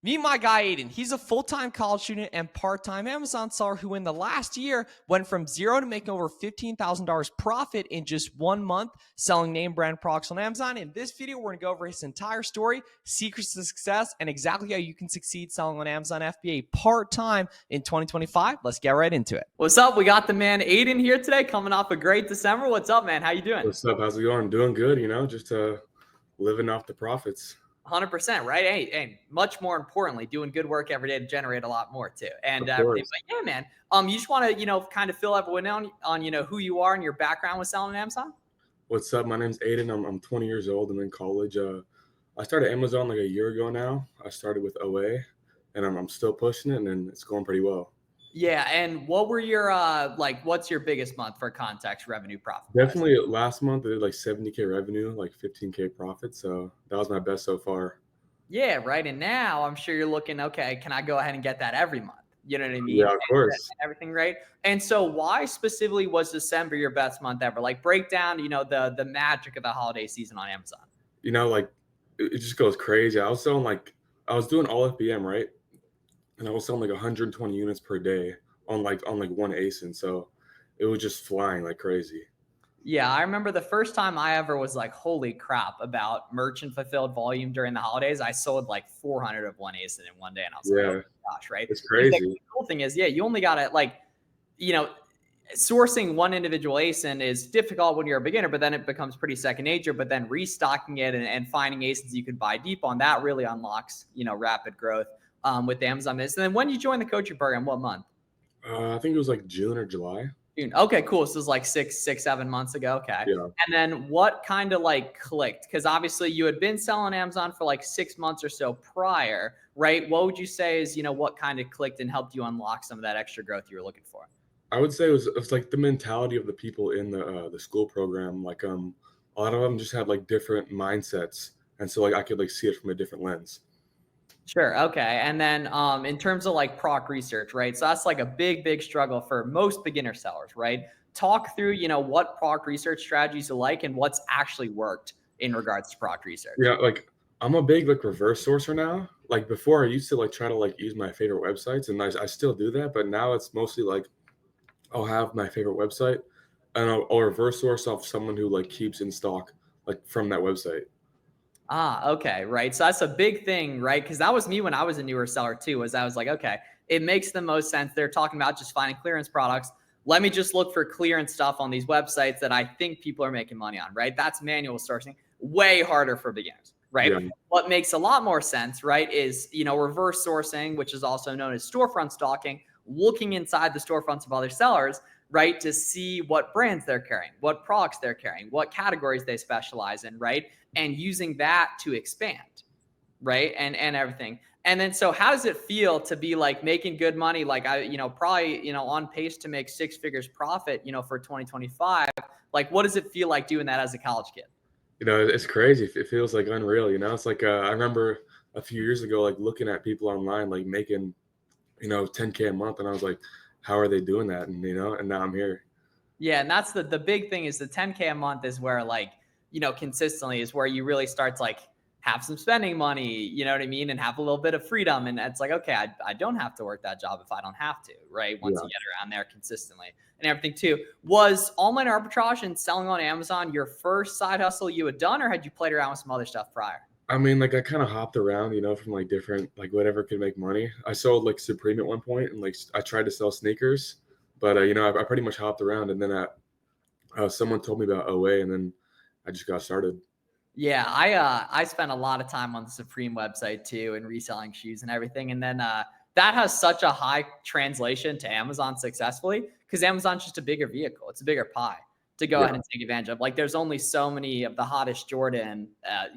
Meet my guy Aiden. He's a full-time college student and part-time Amazon seller who in the last year went from zero to making over $15,000 profit in just 1 month selling name brand products on Amazon. In this video, we're gonna go over his entire story, secrets to success, and exactly how you can succeed selling on Amazon FBA part-time in 2025. Let's get right into it. What's up? We got the man Aiden here today, coming off a great December. What's up, man? How you doing? What's up? How's it going? Doing good, just living off the profits. 100%, right? Hey, much more importantly, doing good work every day to generate a lot more too. And Of everything. course. But yeah, man. You just want to, kind of fill everyone on who you are and your background with selling on Amazon. What's up? My name's Aiden. I'm 20 years old. I'm in college. I started Amazon like a year ago now. I started with OA, and I'm still pushing it, and it's going pretty well. Yeah, and what were your what's your biggest month for context revenue profit? Definitely last month I did like 70K revenue, like 15K profit. So that was my best so far. Yeah, right. And now I'm sure you're looking, okay, can I go ahead and get that every month? You know what I mean? Yeah, of course. Everything right. And so why specifically was December your best month ever? Like break down, the magic of the holiday season on Amazon. Like it just goes crazy. I was doing all FBM, right? And I was selling like 120 units per day on one ASIN. So it was just flying like crazy. Yeah, I remember the first time I ever was like, holy crap, about merchant fulfilled volume during the holidays. I sold like 400 of one ASIN in one day. And I was like, oh Yeah, my gosh, right? it's Because the crazy. cool thing is, yeah, you only got to you know, sourcing one individual ASIN is difficult when you're a beginner, but then it becomes pretty second nature. But then restocking it and finding ASINs you could buy deep on, that really unlocks, rapid growth with the Amazon business. And then when you join the coaching program, what month? I think it was like June or July. June. Okay, cool. So it was like 7 months ago. Okay. Yeah. And then what kind of like clicked? Because obviously you had been selling Amazon for like 6 months or so prior, right? What would you say is, what kind of clicked and helped you unlock some of that extra growth you were looking for? I would say it was like the mentality of the people in the school program. Like a lot of them just had like different mindsets, and so like I could like see it from a different lens. Sure. Okay. And then in terms of like proc research, right? So that's like a big struggle for most beginner sellers, right? Talk through, what proc research strategies you like and what's actually worked in regards to proc research. Yeah, like I'm a big like reverse sourcer now. Like before, I used to like try to like use my favorite websites, and I still do that, but now it's mostly like I'll have my favorite website, and I'll reverse source off someone who like keeps in stock like from that website. Okay, right. So that's a big thing, right? Because that was me when I was a newer seller too. Was I was like, okay, it makes the most sense. They're talking about just finding clearance products. Let me just look for clearance stuff on these websites that I think people are making money on, right? That's manual sourcing, way harder for beginners, right? Yeah, What makes a lot more sense, right, is reverse sourcing, which is also known as storefront stalking, looking inside the storefronts of other sellers, right, to see what brands they're carrying, what products they're carrying, what categories they specialize in, right? And using that to expand, right? And everything. And then so how does it feel to be like making good money? Like probably, on pace to make 6 figures profit, for 2025. Like what does it feel like doing that as a college kid? it's crazy. It feels like unreal. It's like I remember a few years ago, like looking at people online, like making 10K a month, and I was like, how are they doing that? And now I'm here. Yeah, and that's the big thing is the 10K a month is where consistently is where you really start to like have some spending money, you know what I mean? And have a little bit of freedom. And it's like, okay, I don't have to work that job if I don't have to, right? Once Yeah. you get around there consistently and everything too. Was online arbitrage and selling on Amazon your first side hustle you had done, or had you played around with some other stuff prior? I mean, like I kind of hopped around, from like different, like whatever could make money. I sold like Supreme at one point, and like I tried to sell sneakers, but I pretty much hopped around, and then someone told me about OA, and then I just got started. Yeah, I spent a lot of time on the Supreme website too and reselling shoes and everything. And then that has such a high translation to Amazon successfully because Amazon's just a bigger vehicle. It's a bigger pie to go ahead Yeah, and take advantage of. Like there's only so many of the hottest Jordan,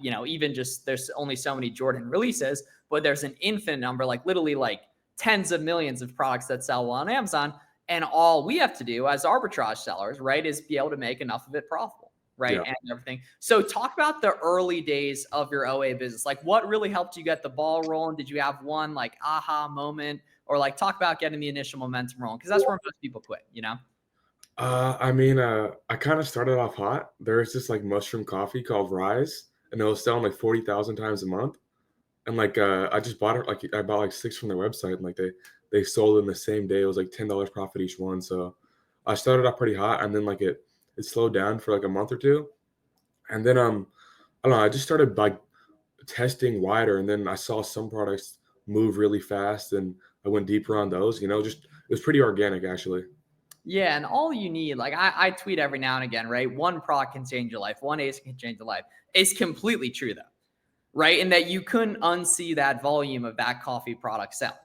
even just there's only so many Jordan releases, but there's an infinite number, like literally like tens of millions of products that sell well on Amazon. And all we have to do as arbitrage sellers, right, is be able to make enough of it profitable, right? yeah. And everything. So talk about the early days of your OA business. Like what really helped you get the ball rolling? Did you have one like aha moment, or like talk about getting the initial momentum rolling? Because that's where most people quit. I mean, I kind of started off hot. There's this like mushroom coffee called Rise, and it was selling like 40,000 times a month. And like I just bought it, like I bought like 6 from their website, and like they sold in the same day. It was like $10 profit each one. So I started off pretty hot, and then like it slowed down for like a month or two. And then I don't know, I just started like testing wider, and then I saw some products move really fast, and I went deeper on those, just it was pretty organic actually. Yeah, and all you need, like I tweet every now and again, right? One product can change your life. One ace can change your life. It's completely true though, right? And that you couldn't unsee that volume of that coffee product sell,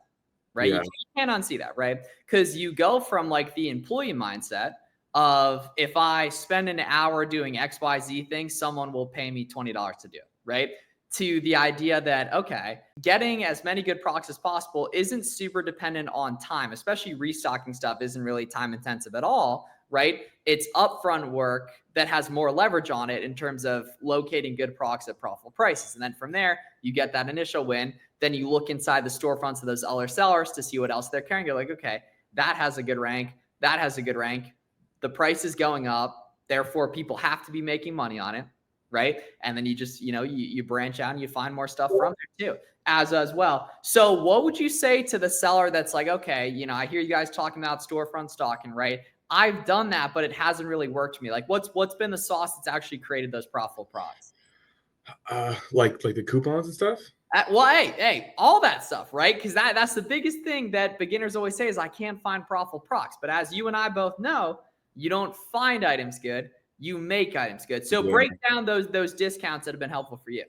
right? Yeah. You can't unsee that, right? Because you go from like the employee mindset of if I spend an hour doing XYZ things, someone will pay me $20 to do it, right? To the idea that, okay, getting as many good products as possible isn't super dependent on time, especially restocking stuff isn't really time intensive at all, right? It's upfront work that has more leverage on it in terms of locating good products at profitable prices. And then from there, you get that initial win. Then you look inside the storefronts of those other sellers to see what else they're carrying. You're like, okay, that has a good rank. That has a good rank. The price is going up. Therefore, people have to be making money on it, right? And then you just, you branch out and you find more stuff from there too, as well. So what would you say to the seller that's like, okay, I hear you guys talking about storefront stocking, right? I've done that, but it hasn't really worked for me. Like what's been the sauce that's actually created those profitable products? Like the coupons and stuff. Well, hey, all that stuff, right? Because that's the biggest thing that beginners always say is I can't find profitable products. But as you and I both know, you don't find items good, you make items good. So Yeah. break down those discounts that have been helpful for you.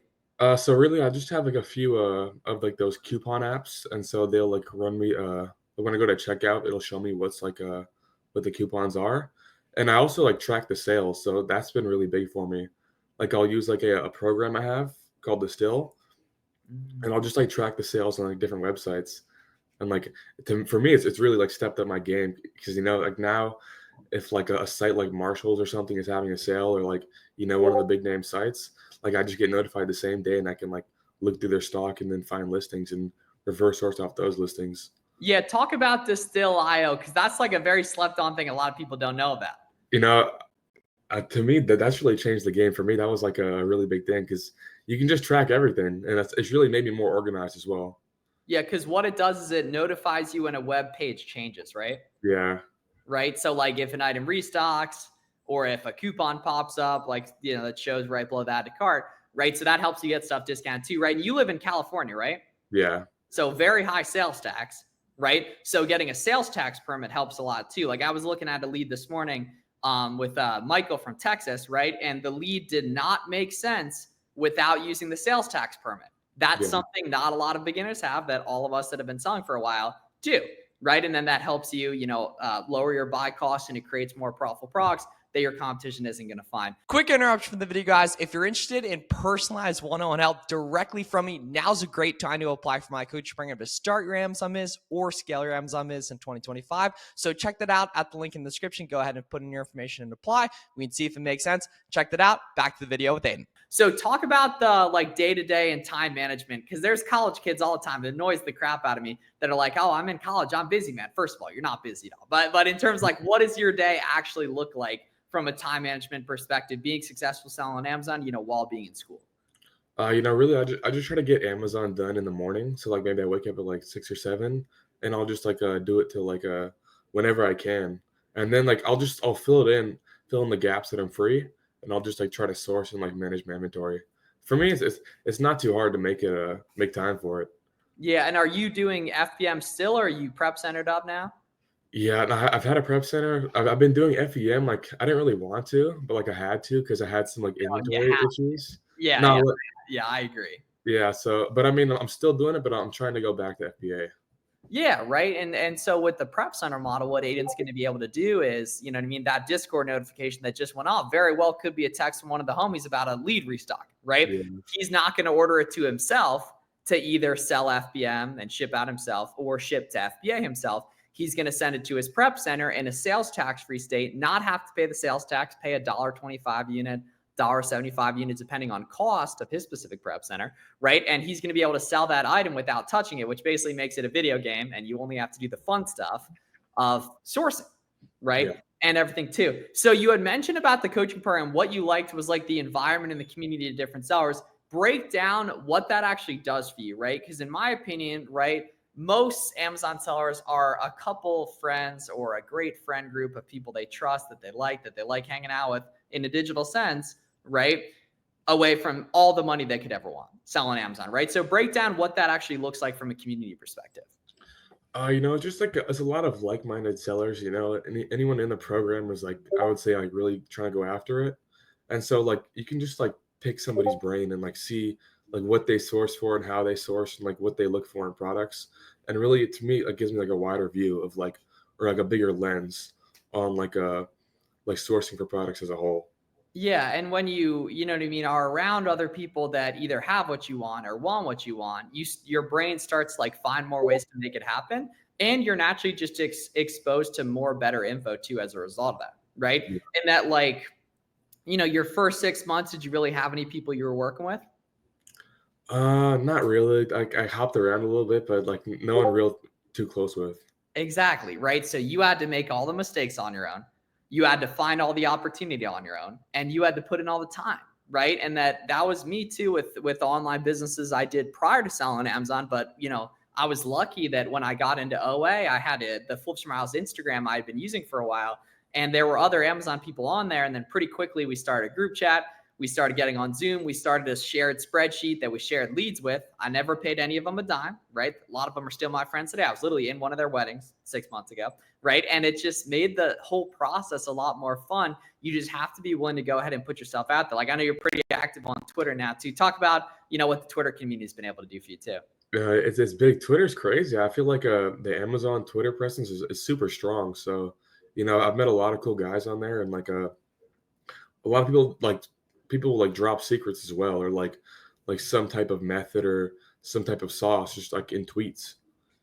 So really, I just have like a few of like those coupon apps, and so they'll like run me. When I go to checkout, it'll show me what's like what the coupons are, and I also like track the sales. So that's been really big for me. Like I'll use like a program I have called Distill, and I'll just like track the sales on like different websites. And like for me, it's really like stepped up my game because like now, if like a site like Marshalls or something is having a sale, or like one of the big name sites, like I just get notified the same day, and I can like look through their stock and then find listings and reverse source off those listings. Yeah, talk about Distill.io because that's like a very slept on thing a lot of people don't know about. You know, to me, that's really changed the game for me. That was like a really big thing because you can just track everything, and it's really made me more organized as well. Yeah, because what it does is it notifies you when a web page changes, right? Yeah. Right. So like if an item restocks or if a coupon pops up, like, that shows right below that to cart, right? So that helps you get stuff discounted too, right? And you live in California, right? Yeah. So very high sales tax, right? So getting a sales tax permit helps a lot too. Like I was looking at a lead this morning with Michael from Texas, right? And the lead did not make sense without using the sales tax permit. That's something not a lot of beginners have that all of us that have been selling for a while do, right? And then that helps you, lower your buy costs and it creates more profitable products that your competition isn't going to find. Quick interruption from the video, guys. If you're interested in personalized one-on-one help directly from me, now's a great time to apply for my coaching program to start your Amazon biz or scale your Amazon biz in 2025. So check that out at the link in the description. Go ahead and put in your information and apply. We can see if it makes sense. Check that out. Back to the video with Aiden. So talk about the like day-to-day and time management, because there's college kids all the time that annoys the crap out of me that are like, oh, I'm in college, I'm busy, man. First of all, you're not busy at all. But in terms of like, what does your day actually look like from a time management perspective, being successful selling on Amazon, while being in school? Really, I just try to get Amazon done in the morning. So like maybe I wake up at like 6 or 7, and I'll just like do it till like whenever I can, and then like I'll fill in the gaps that I'm free, and I'll just like try to source and like manage my inventory. For me, it's not too hard to make time for it. Yeah, and are you doing FBM still, or are you prep centered up now? Yeah, and I've had a prep center. I've been doing FEM. Like I didn't really want to, but like I had to because I had some like inventory issues. Yeah, No, yeah, I agree. yeah. So, but I mean, I'm still doing it, but I'm trying to go back to FBA. Yeah, right. And so with the prep center model, what Aiden's going to be able to do is, that Discord notification that just went off very well could be a text from one of the homies about a lead restock, right? Yeah. He's not going to order it to himself to either sell FBM and ship out himself or ship to FBA himself. He's going to send it to his prep center in a sales tax free state, not have to pay the sales tax, pay $1.25 unit, $1.75 unit, depending on cost of his specific prep center, right? And he's going to be able to sell that item without touching it, which basically makes it a video game, and you only have to do the fun stuff of sourcing, right? Yeah. And everything too. So you had mentioned about the coaching program. What you liked was like the environment and the community of different sellers. break down what that actually does for you, right? Because in my opinion, right, most Amazon sellers are a couple friends or a great friend group of people they trust, that they like hanging out with in a digital sense, right? Away from all the money they could ever want selling Amazon, right? So break down what that actually looks like from a community perspective. It's just like it's a lot of like-minded sellers. Anyone in the program is like, I would say, like really trying to go after it, and so like you can just like pick somebody's brain and like see like what they source for and how they source and like what they look for in products, and really to me it gives me like a wider view of like or like a bigger lens on like sourcing for products as a whole. Yeah, and when you know what I mean, are around other people that either have what you want or want what you want, your brain starts like find more ways to make it happen, and you're naturally just exposed to more better info too as a result of that, right? Yeah. And that like, your first 6 months, did you really have any people you were working with? Not really. I hopped around a little bit, but like no one real too close with. Exactly, right? So you had to make all the mistakes on your own. You had to find all the opportunity on your own, and you had to put in all the time, right? And that was me too with online businesses I did prior to selling on Amazon. But I was lucky that when I got into OA, I had the Flips for Miles Instagram I had been using for a while, and there were other Amazon people on there. And then pretty quickly we started a group chat. We started getting on Zoom. We started a shared spreadsheet that we shared leads with. I never paid any of them a dime, right? A lot of them are still my friends today. I was literally in one of their weddings 6 months ago, right? And it just made the whole process a lot more fun. You just have to be willing to go ahead and put yourself out there. Like I know you're pretty active on Twitter now too. Talk about, what the Twitter community has been able to do for you too. It's big. Twitter's crazy. I feel like the Amazon Twitter presence is super strong. So, I've met a lot of cool guys on there, and like a lot of people like drop secrets as well, or like some type of method or some type of sauce, just like in tweets.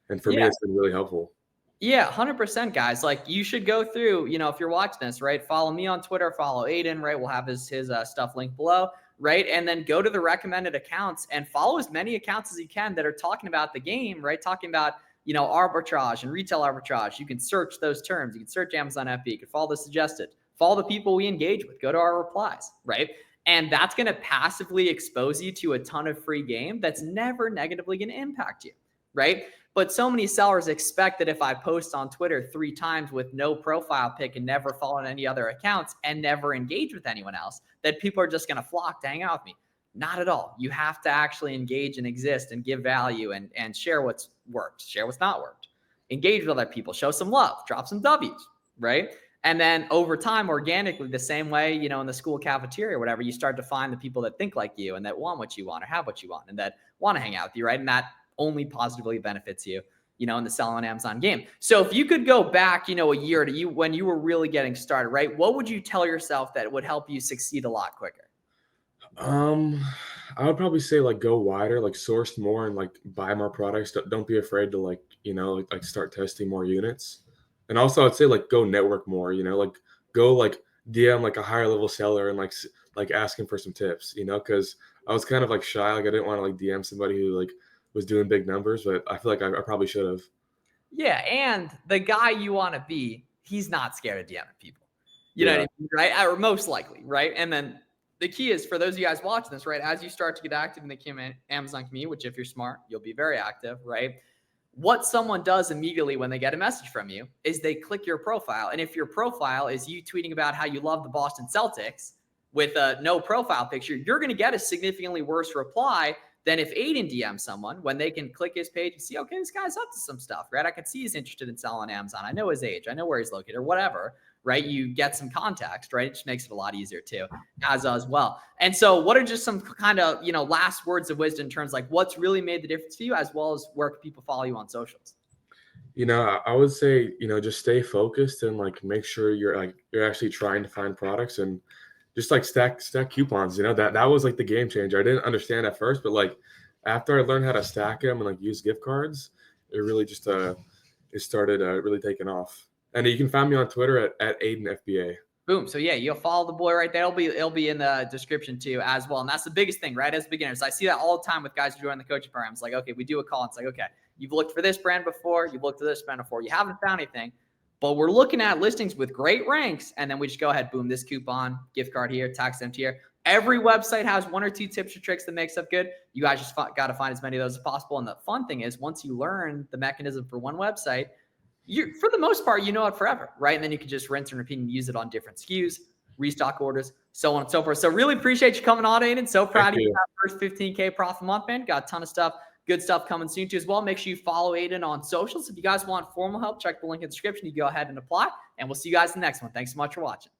And for me, Yeah. it's been really helpful. Yeah, 100%, guys. Like you should go through, if you're watching this, right? Follow me on Twitter, follow Aiden, right? We'll have his stuff linked below, right? And then go to the recommended accounts and follow as many accounts as you can that are talking about the game, right? Talking about, arbitrage and retail arbitrage. You can search those terms. You can search Amazon FBA. You can follow the suggested. Follow the people we engage with. Go to our replies, right? And that's going to passively expose you to a ton of free game that's never negatively going to impact you, right? But so many sellers expect that if I post on Twitter 3 times with no profile pic and never follow any other accounts and never engage with anyone else, that people are just going to flock to hang out with me. Not at all. You have to actually engage and exist and give value and share what's worked, share what's not worked. Engage with other people, show some love, drop some W's, right? And then over time, organically, the same way, in the school cafeteria or whatever, you start to find the people that think like you and that want what you want or have what you want and that want to hang out with you, right? And that only positively benefits you, in the selling on Amazon game. So if you could go back, a year to you when you were really getting started, right? What would you tell yourself that would help you succeed a lot quicker? I would probably say like go wider, like source more and like buy more products. Don't be afraid to like start testing more units. And also I'd say like go network more, like go like DM like a higher level seller and like asking for some tips, because I was kind of like shy. Like I didn't want to like DM somebody who like was doing big numbers, but I feel like I probably should have. Yeah, and the guy you want to be, he's not scared of DMing people. You know Yeah. what I mean, right? Or most likely, right? And then the key is for those of you guys watching this, right? As you start to get active in the Amazon community, which if you're smart, you'll be very active, right? What someone does immediately when they get a message from you is they click your profile. And if your profile is you tweeting about how you love the Boston Celtics with a no profile picture, you're going to get a significantly worse reply than if Aiden DMs someone when they can click his page and see, okay, this guy's up to some stuff, right? I can see he's interested in selling on Amazon. I know his age. I know where he's located or whatever, right? You get some context, right? It just makes it a lot easier too, as well. And so what are just some kind of, last words of wisdom in terms like what's really made the difference for you, as well as where can people follow you on socials? I would say, just stay focused and like make sure you're actually trying to find products and just like stack coupons. That was like the game changer. I didn't understand at first, but like after I learned how to stack them and like use gift cards, it really just it started really taking off. And you can find me on Twitter at AidenFBA. Boom. So yeah, you'll follow the boy right there. It'll be in the description too as well. And that's the biggest thing, right? As beginners, I see that all the time with guys who join the coaching program. It's like, okay, we do a call. It's like, okay, you've looked for this brand before, you've looked for this brand before, you haven't found anything, but we're looking at listings with great ranks, and then we just go ahead, boom, this coupon, gift card here, tax empty here. Every website has 1 or 2 tips or tricks that makes up good. You guys just got to find as many of those as possible. And the fun thing is, once you learn the mechanism for one website, for the most part, you know it forever, right? And then you can just rinse and repeat and use it on different SKUs, restock orders, so on and so forth. So really appreciate you coming on, Aiden. So proud of you. That first 15K profit month, man. Got a ton of stuff, good stuff coming soon too as well. Make sure you follow Aiden on socials. If you guys want formal help, check the link in the description. You go ahead and apply, and we'll see you guys in the next one. Thanks so much for watching.